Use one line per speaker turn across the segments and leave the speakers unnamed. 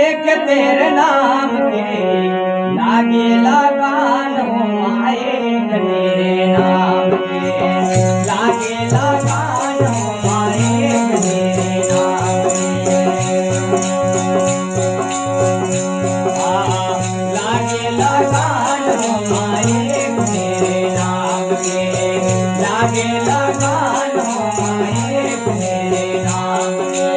एक तेरे नाम के लागे लगानो माए तेरे नाम के लागे लगानो माए तेरे नाम के लागे लगानो माए तेरे नाम के लागे लगानो माए तेरे नाम के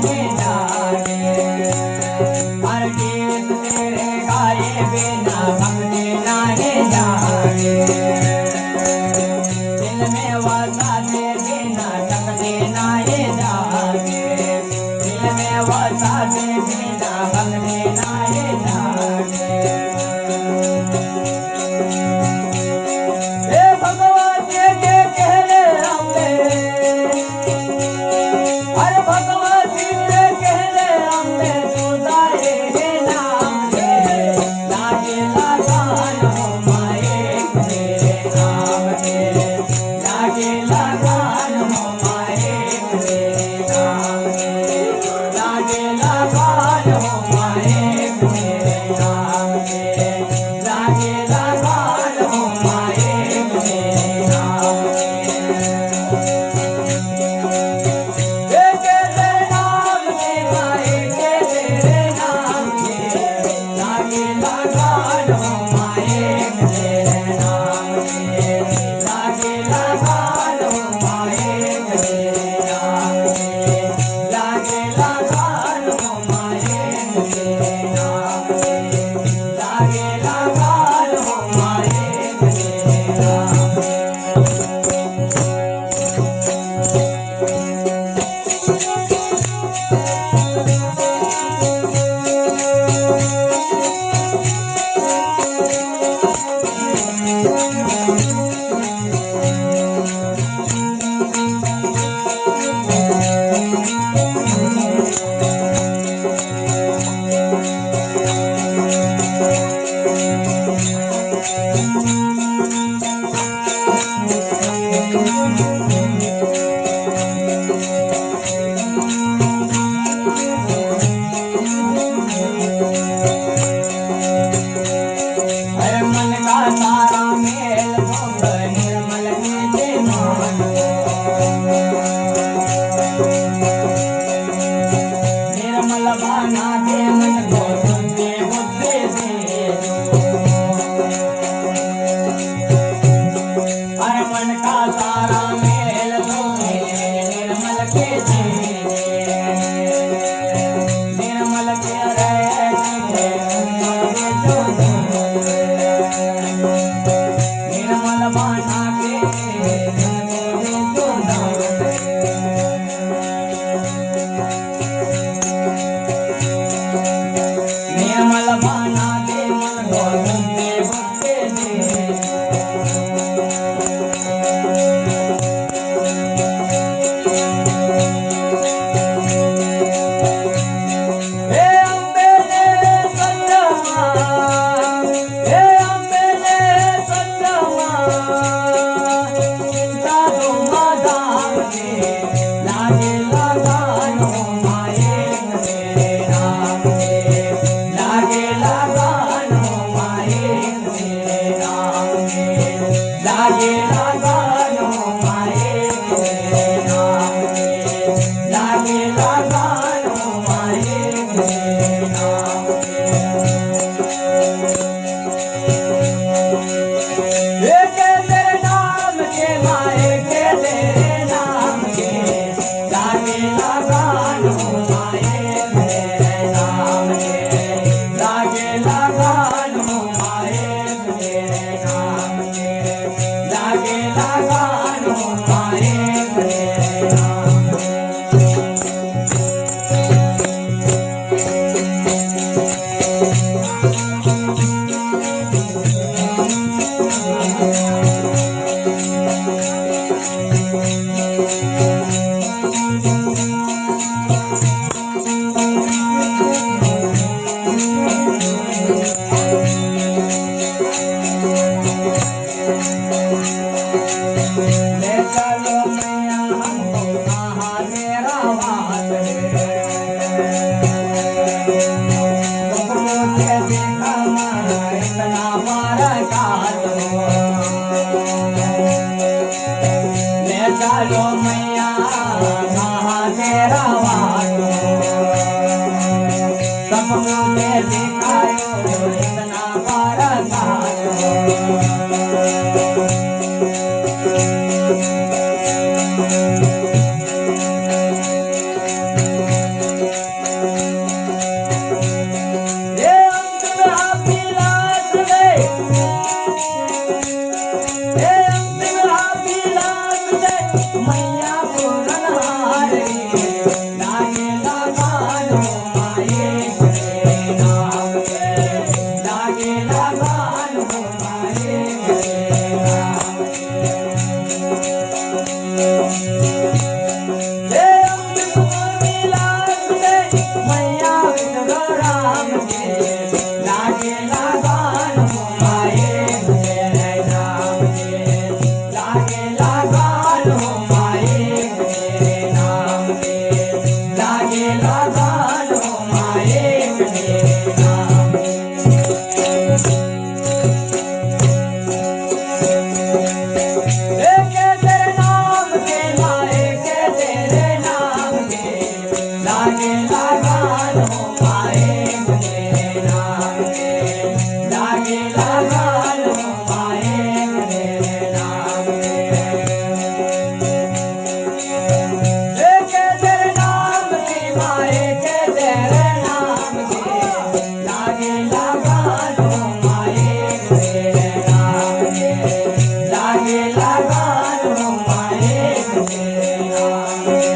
नाहे जागे हर गीत तेरे गाए बिना भक्ति नाहे जागे दिल में वसा दे बिना शक्ति नाहे जागे दिल में वसा दे बिना भक्ति नाहे जागे हे भगवान के कहले अम्बे हर भगवान के कहले अम्बे सुधारे हे नाम के लागे लगान हो माए तेरे नाम के लागे लगान हो माए तेरे नाम के लागे लगान हो माए तेरे नाम के लागे लगान हो माए तेरे नाम के तेरे नाम के माए तेरे नाम के लागे लगान हो माए तेरे नाम के लागे लगान हो माए तेरे नाम के लागे लगान हो मैया विठलो राम के लागे लगान हो माए मेरे नाम के लागे लगान हो माए मेरे नाम के लागे लगान हो माए मेरे नाम के तेरे नाम के माए के तेरे नाम के लागे लगान हो माए मेरे नाम के लागे लगान हो माए मेरे नाम के तेरे नाम की माए के तेरे नाम के लागे लगान हो माए मेरे नाम के लागे लगान हो माए मेरे नाम के